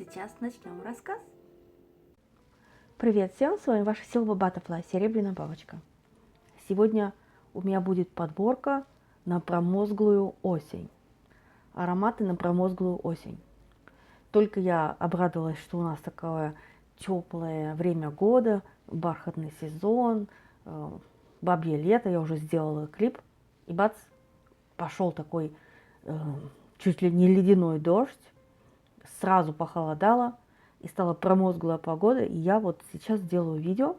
Сейчас начнем рассказ. Привет всем, с вами ваша Silver Butterfly, Серебряная бабочка. Сегодня у меня будет подборка на промозглую осень. Ароматы на промозглую осень. Только я обрадовалась, что у нас такое теплое время года, бархатный сезон, бабье лето, я уже сделала клип, и бац, пошел такой чуть ли не ледяной дождь, сразу похолодало, и стала промозглая погода, и я вот сейчас делаю видео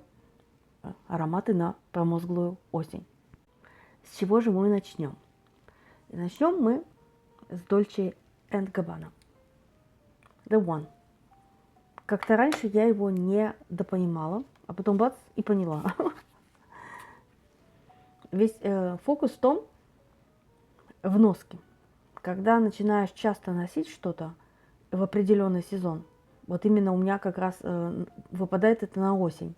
ароматы на промозглую осень. С чего же мы начнем? И начнем мы с Dolce Gabbana. The One. Как-то раньше я его не допонимала, а потом бац, и поняла. Весь фокус в том, в носке. Когда начинаешь часто носить что-то в определенный сезон, вот именно у меня как раз выпадает это на осень.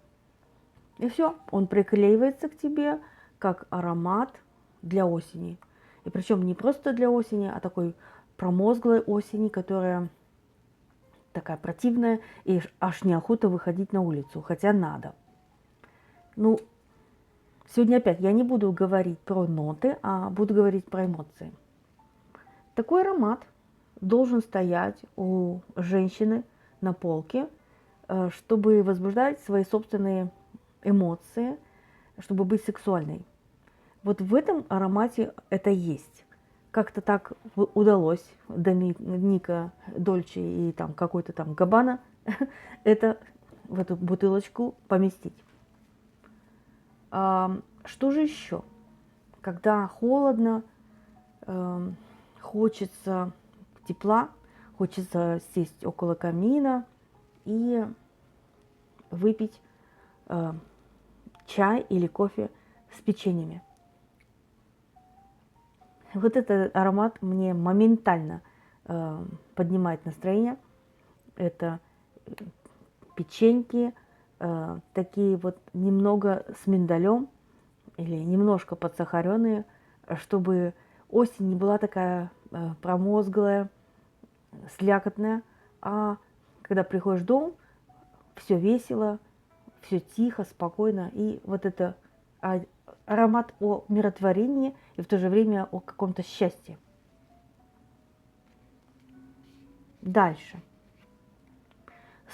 И все, он приклеивается к тебе как аромат для осени. И причем не просто для осени, а такой промозглой осени, которая такая противная, и аж неохота выходить на улицу, хотя надо. Ну, сегодня опять я не буду говорить про ноты, а буду говорить про эмоции. Такой аромат должен стоять у женщины на полке, чтобы возбуждать свои собственные эмоции, чтобы быть сексуальной. Вот в этом аромате это есть. Как-то так удалось Доминика Дольче и там какой-то там Габбана это в эту бутылочку поместить. Что же еще? Когда холодно, хочется тепла, хочется сесть около камина и выпить чай или кофе с печеньями. Вот этот аромат мне моментально поднимает настроение. Это печеньки, такие вот немного с миндалем или немножко подсахаренные, чтобы осень не была такая промозглая, слякотная, а когда приходишь в дом, все весело, все тихо, спокойно, и вот это аромат о миротворении и в то же время о каком-то счастье. Дальше.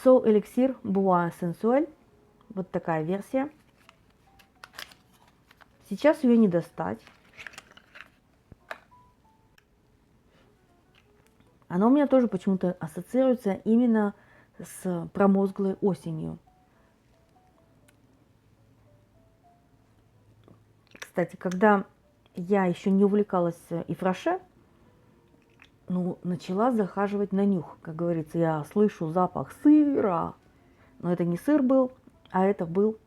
So Elixir Bois Sensuel. Вот такая версия. Сейчас ее не достать. Она у меня тоже почему-то ассоциируется именно с промозглой осенью. Кстати, когда я еще не увлекалась Yves Rocher, ну, начала захаживать на нюх. Как говорится, я слышу запах сыра. Но это не сыр был, а это был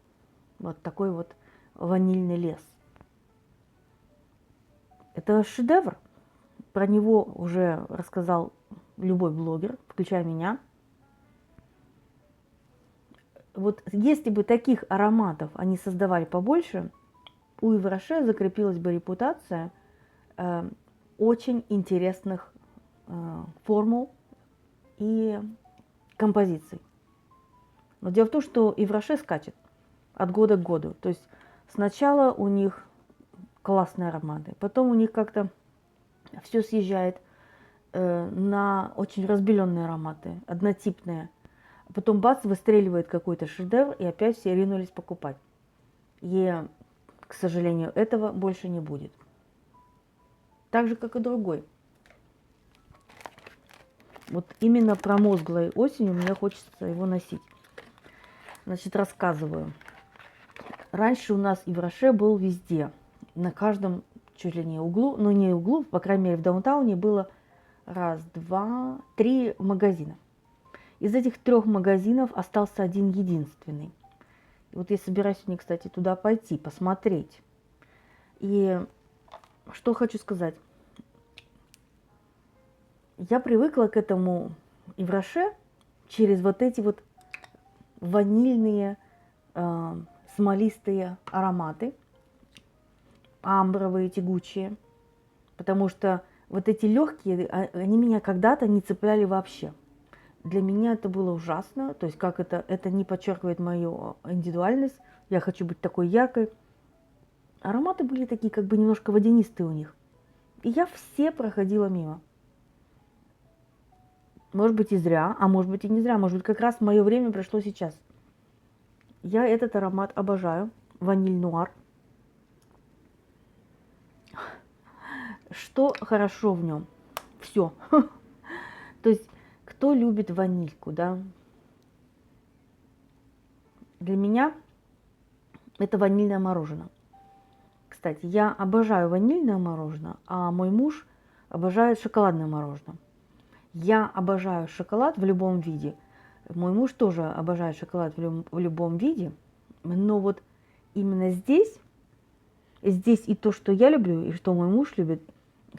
вот такой вот ванильный лес. Это шедевр. Про него уже рассказал любой блогер, включая меня. Вот если бы таких ароматов они создавали побольше, у Yves Rocher закрепилась бы репутация очень интересных формул и композиций. Но дело в том, что Yves Rocher скачет от года к году. То есть сначала у них классные ароматы, потом у них как-то все съезжает на очень разбеленные ароматы, однотипные. А потом бац, выстреливает какой-то шедевр, и опять все ринулись покупать. И, к сожалению, этого больше не будет. Так же, как и другой. Вот именно промозглой осенью мне хочется его носить. Значит, рассказываю. Раньше у нас Yves Rocher был везде. На каждом чуть ли не углу, ну не углу, по крайней мере в даунтауне было раз, два, три магазина. Из этих 3 магазинов остался один единственный. И вот я собираюсь сегодня, кстати, туда пойти, посмотреть. И что хочу сказать. Я привыкла к этому Yves Rocher через вот эти вот ванильные, смолистые ароматы, амбровые, тягучие. Потому что вот эти легкие, они меня когда-то не цепляли вообще. для меня это было ужасно, то есть как это не подчеркивает мою индивидуальность, я хочу быть такой яркой. Ароматы были такие как бы немножко водянистые у них. И я все проходила мимо. Может быть и зря, а может быть и не зря, может быть как раз мое время пришло сейчас. Я этот аромат обожаю, ваниль нуар. Что хорошо в нем? Все. То есть, кто любит ванильку, да? Для меня это ванильное мороженое. Кстати, я обожаю ванильное мороженое, а мой муж обожает шоколадное мороженое. Я обожаю шоколад в любом виде. Мой муж тоже обожает шоколад в любом виде. Но вот именно здесь и то, что я люблю, и что мой муж любит.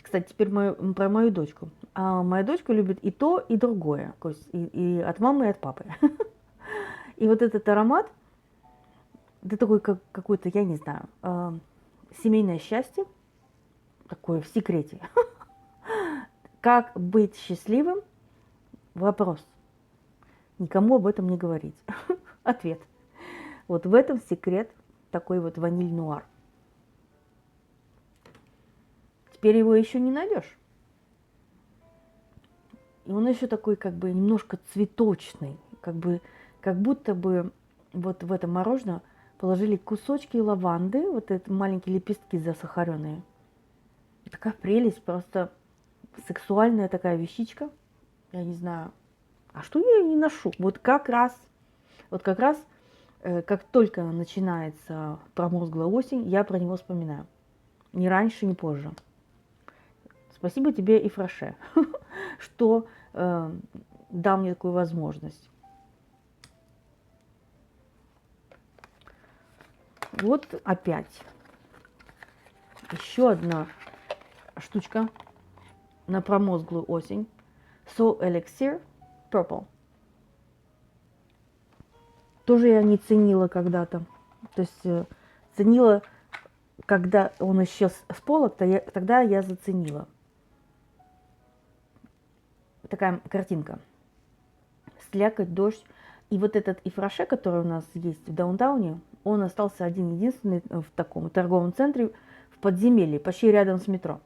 Кстати, теперь про мою дочку. А моя дочка любит и то, и другое. То есть и от мамы, и от папы. И вот этот аромат, это такой какой-то, я не знаю, семейное счастье, такое в секрете. Как быть счастливым? Вопрос. Никому об этом не говорить. Ответ. Вот в этом секрет такой вот ваниль нуар. Теперь его еще не найдешь. И он еще такой как бы немножко цветочный, как будто бы вот в это мороженое положили кусочки лаванды, вот эти маленькие лепестки засахаренные. Такая прелесть, просто сексуальная такая вещичка. Я не знаю, а что я не ношу? Вот как раз, как только начинается промозглая осень, я про него вспоминаю. Ни раньше, ни позже. Спасибо тебе, Ифраше, что дал мне такую возможность. Вот опять еще одна штучка на промозглую осень. So Elixir Purple. Тоже я не ценила когда-то. То есть ценила, когда он исчез с полок, тогда я заценила. Такая картинка. Слякоть, дождь. И вот этот Ифраше, который у нас есть в даунтауне, он остался один-единственный в таком торговом центре в подземелье, почти рядом с метро.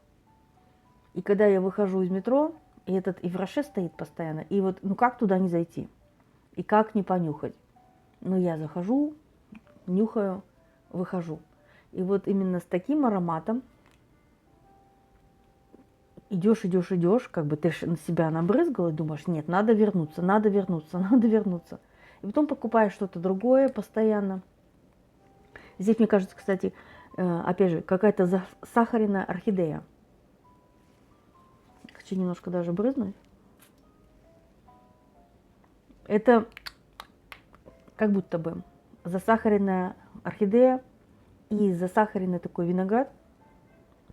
И когда я выхожу из метро, и этот Ифраше стоит постоянно, и вот, ну как туда не зайти? И как не понюхать? Ну я захожу, нюхаю, выхожу. И вот именно с таким ароматом идешь, как бы ты на себя набрызгал и думаешь, нет, надо вернуться. И потом покупаешь что-то другое постоянно. Здесь, мне кажется, кстати, опять же, какая-то засахаренная орхидея. Хочу немножко даже брызнуть. Это как будто бы засахаренная орхидея и засахаренный такой виноград.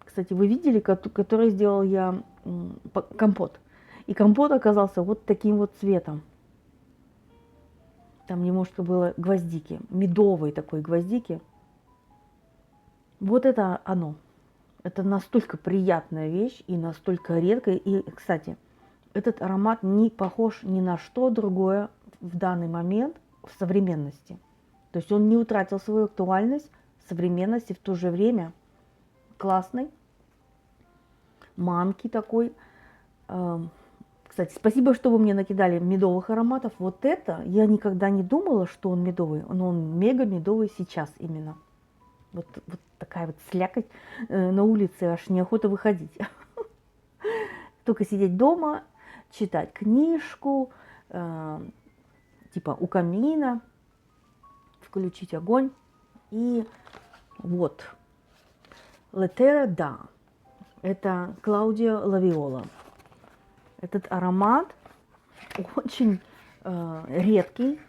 Кстати, вы видели, который сделал я компот. И компот оказался вот таким вот цветом. Там немножко было гвоздики, медовой такой гвоздики. Вот это оно. Это настолько приятная вещь и настолько редкая. И, кстати, этот аромат не похож ни на что другое в данный момент в современности. То есть он не утратил свою актуальность, современность и в то же время классный, манки такой. Кстати, спасибо, что вы мне накидали медовых ароматов. Вот это я никогда не думала, что он медовый, но он мега медовый сейчас именно. Вот такая вот слякоть на улице, аж неохота выходить. Только сидеть дома, читать книжку, типа у камина, включить огонь. И вот, Летера, да, это Клаудио Лавиола. Этот аромат очень редкий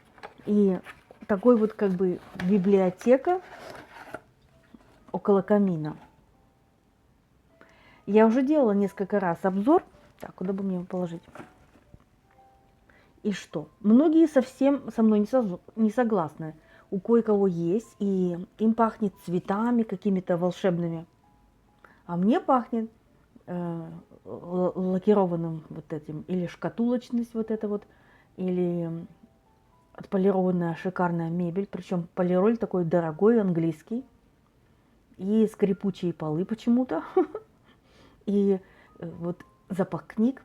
и такой вот как бы библиотека около камина. Я уже делала несколько раз обзор. Так, куда бы мне его положить? И что? Многие совсем со мной не согласны. У кое-кого есть, и им пахнет цветами какими-то волшебными. А мне пахнет лакированным вот этим, или шкатулочность вот это вот, или отполированная шикарная мебель, причем полироль такой дорогой, английский, и скрипучие полы почему-то, и вот запах книг,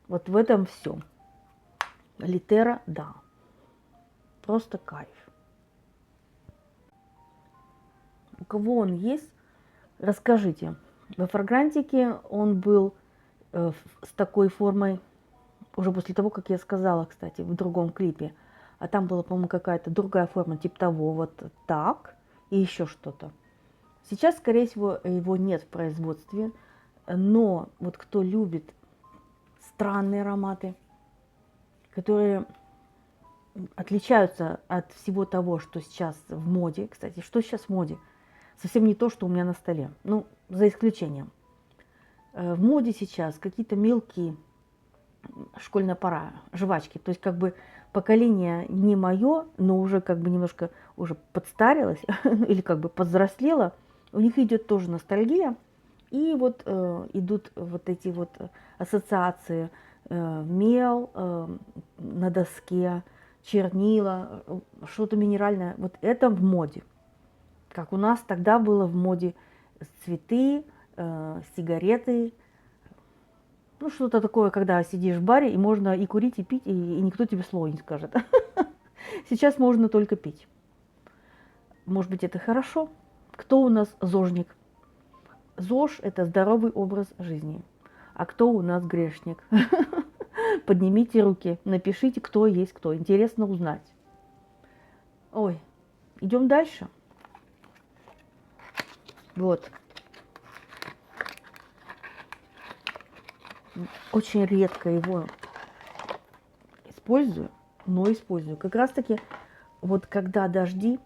вот в этом все. Литера, да, просто кайф. У кого он есть, расскажите. Во фрагрантике он был с такой формой уже после того, как я сказала, кстати, в другом клипе. А там была, по-моему, какая-то другая форма, типа того, вот так, и еще что-то. Сейчас, скорее всего, его нет в производстве, но вот кто любит странные ароматы, которые отличаются от всего того, что сейчас в моде. Кстати, что сейчас в моде? Совсем не то, что у меня на столе. Ну, за исключением. В моде сейчас какие-то мелкие школьная пора, жвачки. То есть как бы поколение не мое, но уже как бы немножко уже подстарилось или как бы повзрослело. У них идет тоже ностальгия. И вот идут вот эти вот ассоциации мел на доске, чернила, что-то минеральное. Вот это в моде. Как у нас тогда было в моде цветы, сигареты, ну, что-то такое, когда сидишь в баре, и можно и курить, и пить, и никто тебе слова не скажет. Сейчас можно только пить. Может быть, это хорошо? Кто у нас зожник? ЗОЖ – это здоровый образ жизни. А кто у нас грешник? Поднимите руки, напишите, кто есть кто. Интересно узнать. Ой, идем дальше. Вот. Очень редко его использую, но использую. Как раз таки, вот когда дожди,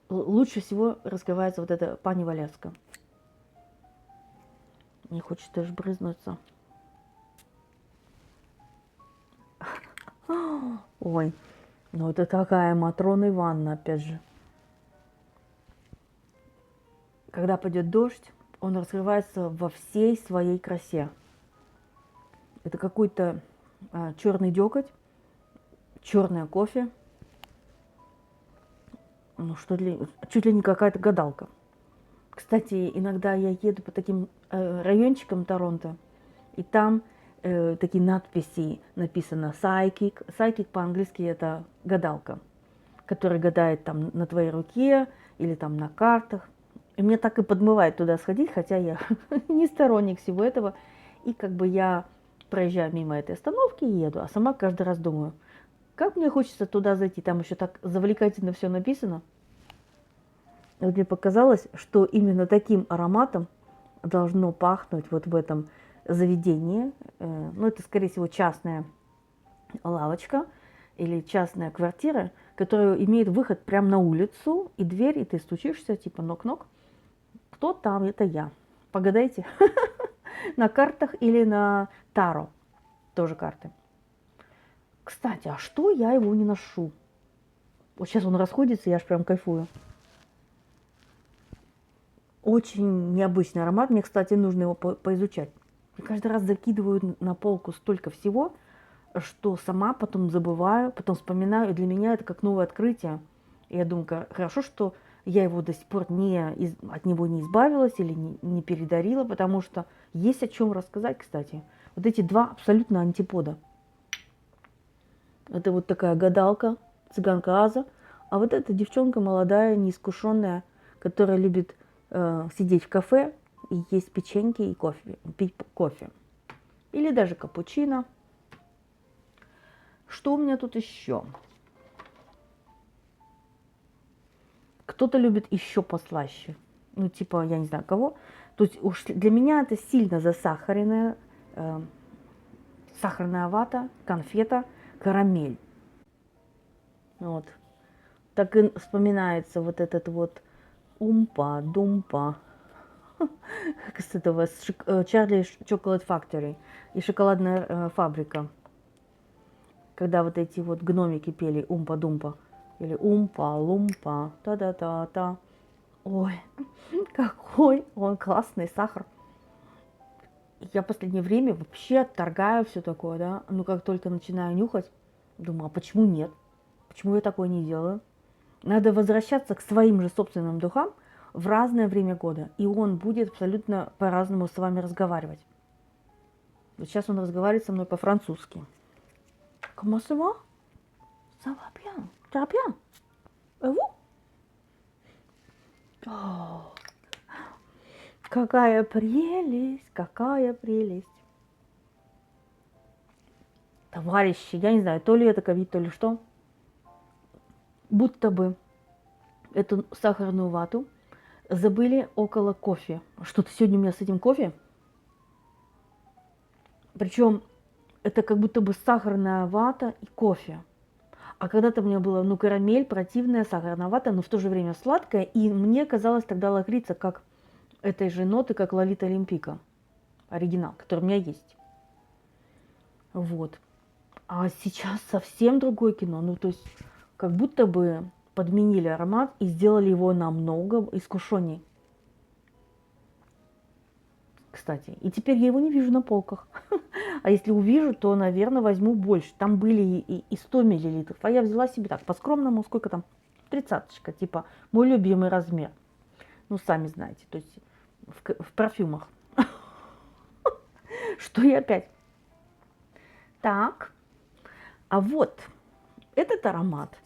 лучше всего раскрывается вот эта пани Валяска. Не хочет даже брызнуться. Ой, ну это какая Матрона Ивановна, опять же. Когда пойдет дождь, он раскрывается во всей своей красе. Это какой-то черный деготь, черное кофе. Ну, чуть ли не какая-то гадалка. Кстати, иногда я еду по таким райончикам Торонто, и там такие надписи написано psychic. Psychic по-английски это гадалка, которая гадает там на твоей руке или там на картах. И мне так и подмывает туда сходить, хотя я не сторонник всего этого. И как бы я проезжаю мимо этой остановки и еду, а сама каждый раз думаю, как мне хочется туда зайти, там еще так завлекательно все написано. Вот мне показалось, что именно таким ароматом должно пахнуть вот в этом заведении. Ну, это, скорее всего, частная лавочка или частная квартира, которая имеет выход прямо на улицу, и дверь, и ты стучишься, типа нок-нок. Кто там? Это я. Погадайте. На картах или на таро. Тоже карты. Кстати, а что я его не ношу? Вот сейчас он расходится, я аж прям кайфую. Очень необычный аромат. Мне, кстати, нужно его поизучать. Я каждый раз закидываю на полку столько всего, что сама потом забываю, потом вспоминаю. И для меня это как новое открытие. И я думаю, хорошо, что я его до сих пор от него не избавилась или не передарила, потому что есть о чем рассказать, кстати. Вот эти два абсолютно антипода. Это вот такая гадалка, цыганка Аза, а вот эта девчонка молодая, неискушенная, которая любит сидеть в кафе и есть печеньки и кофе, пить кофе. Или даже капучино. Что у меня тут еще? Кто-то любит еще послаще. Ну, типа, я не знаю кого. То есть уж для меня это сильно засахаренная сахарная вата, конфета, карамель. Вот. Так и вспоминается вот этот вот умпа-думпа с этого Чарли Chocolate Factory и шоколадная фабрика. Когда вот эти вот гномики пели умпа-думпа. Или умпа-лумпа, та-да-та-та. Ой, какой он классный сахар. Я в последнее время вообще отторгаю все такое, да. Но как только начинаю нюхать, думаю, а почему нет? Почему я такое не делаю? Надо возвращаться к своим же собственным духам в разное время года, и он будет абсолютно по-разному с вами разговаривать. Вот сейчас он разговаривает со мной по-французски. Comment ça va? Ça va bien. Ça va bien. Et vous? О, какая прелесть, какая прелесть. Товарищи, я не знаю, то ли это ковид, то ли что. Будто бы эту сахарную вату забыли около кофе. Что-то сегодня у меня с этим кофе. Причем это как будто бы сахарная вата и кофе. А когда-то у меня была, ну, карамель, противная, сахарная вата, но в то же время сладкая. И мне казалось тогда лакрица, как этой же ноты, как Лолита Олимпика. Оригинал, который у меня есть. Вот. А сейчас совсем другое кино. Ну, то есть, как будто бы подменили аромат и сделали его намного искушенней. Кстати, и теперь я его не вижу на полках. А если увижу, то, наверное, возьму больше. Там были и 100 миллилитров. А я взяла себе так, по-скромному, сколько там? 30-очка, типа мой любимый размер. Ну, сами знаете, то есть в парфюмах. Что я опять? Так, а вот этот аромат.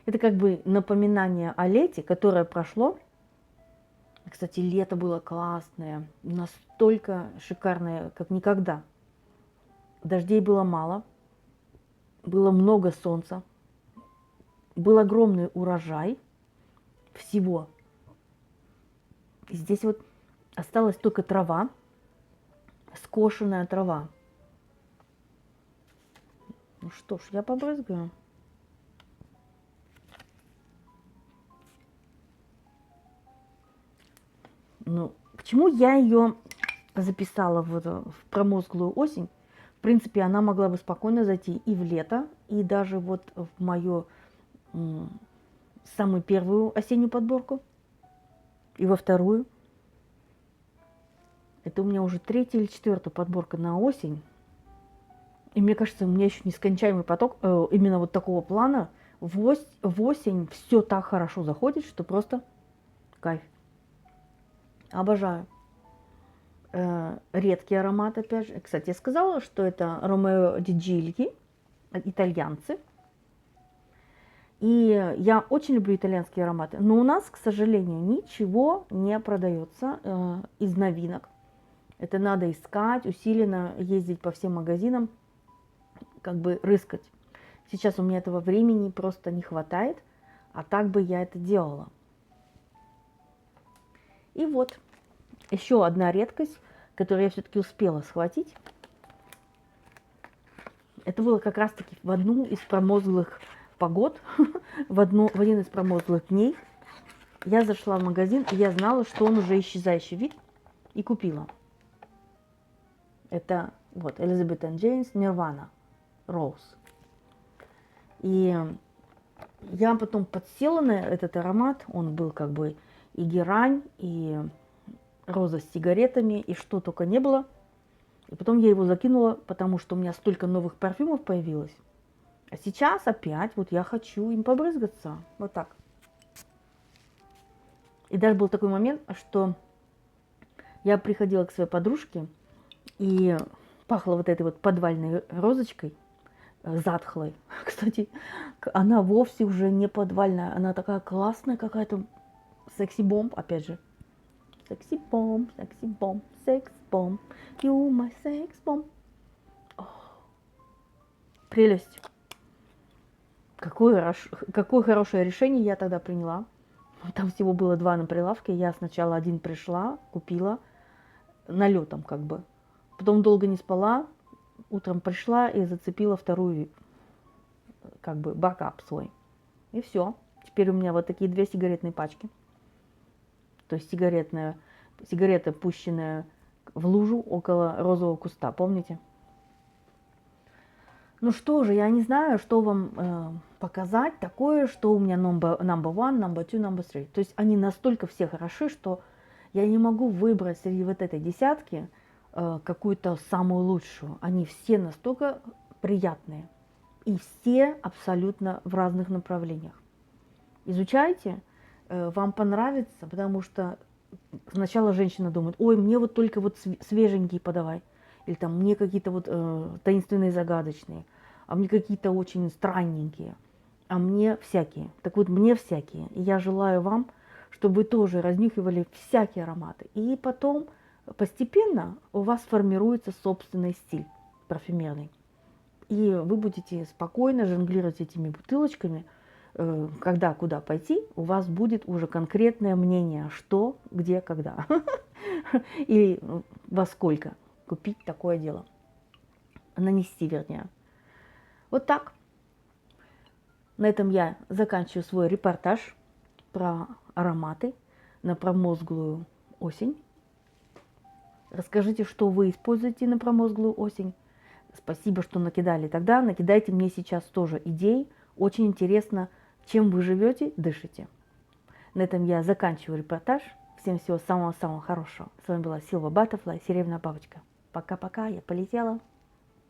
Это как бы напоминание о лете, которое прошло. Кстати, лето было классное, настолько шикарное, как никогда. Дождей было мало, было много солнца, был огромный урожай всего. И здесь вот осталась только трава, скошенная трава. Ну что ж, я побрызгаю. Ну, почему я ее записала в промозглую осень? В принципе, она могла бы спокойно зайти и в лето, и даже вот в мою самую первую осеннюю подборку, и во вторую. Это у меня уже третья или четвертая подборка на осень. И мне кажется, у меня еще нескончаемый поток именно вот такого плана. В осень все так хорошо заходит, что просто кайф. Обожаю. Редкий аромат, опять же. Кстати, я сказала, что это Ромео ди Джильи, итальянцы. И я очень люблю итальянские ароматы. Но у нас, к сожалению, ничего не продается из новинок. Это надо искать, усиленно ездить по всем магазинам, как бы рыскать. Сейчас у меня этого времени просто не хватает, а так бы я это делала. И вот еще одна редкость, которую я все-таки успела схватить. Это было как раз-таки в одну из промозглых погод, в один из промозглых дней. Я зашла в магазин, и я знала, что он уже исчезающий вид, и купила. Это вот Elizabeth James Nirvana Rose. И я потом подсела на этот аромат. Он был как бы и герань, и роза с сигаретами, и что только не было. И потом я его закинула, потому что у меня столько новых парфюмов появилось. А сейчас опять вот я хочу им побрызгаться. Вот так. И даже был такой момент, что я приходила к своей подружке, и пахла вот этой вот подвальной розочкой, затхлой. Кстати, она вовсе уже не подвальная, она такая классная какая-то, секси-бомб, опять же. Секси-бомб, секси-бомб, секс-бомб, you my секс-бомб. Прелесть. Какое хорошее решение я тогда приняла. Там всего было 2 на прилавке. Я сначала один пришла, купила налетом как бы. Потом долго не спала, утром пришла и зацепила вторую, как бы, бакап свой. И все. Теперь у меня вот такие 2 сигаретные пачки. То есть сигарета, пущенная в лужу около розового куста, помните? Ну что же, я не знаю, что вам показать такое, что у меня number one, number two, number three. То есть они настолько все хороши, что я не могу выбрать среди вот этой десятки какую-то самую лучшую. Они все настолько приятные. И все абсолютно в разных направлениях. Изучайте, вам понравится, потому что сначала женщина думает, ой, мне вот только вот свеженькие подавай, или там мне какие-то вот таинственные, загадочные, а мне какие-то очень странненькие, а мне всякие. Так вот, мне всякие. И я желаю вам, чтобы вы тоже разнюхивали всякие ароматы. И потом постепенно у вас формируется собственный стиль парфюмерный. И вы будете спокойно жонглировать этими бутылочками, когда, куда пойти, у вас будет уже конкретное мнение, что, где, когда. И во сколько купить такое дело. Нанести, вернее. Вот так. На этом я заканчиваю свой репортаж про ароматы на промозглую осень. Расскажите, что вы используете на промозглую осень. Спасибо, что накидали тогда. Накидайте мне сейчас тоже идей. Очень интересно, чем вы живете, дышите. На этом я заканчиваю репортаж. Всем всего самого-самого хорошего. С вами была Silva Butterfly, Серебряная бабочка. Пока-пока, я полетела.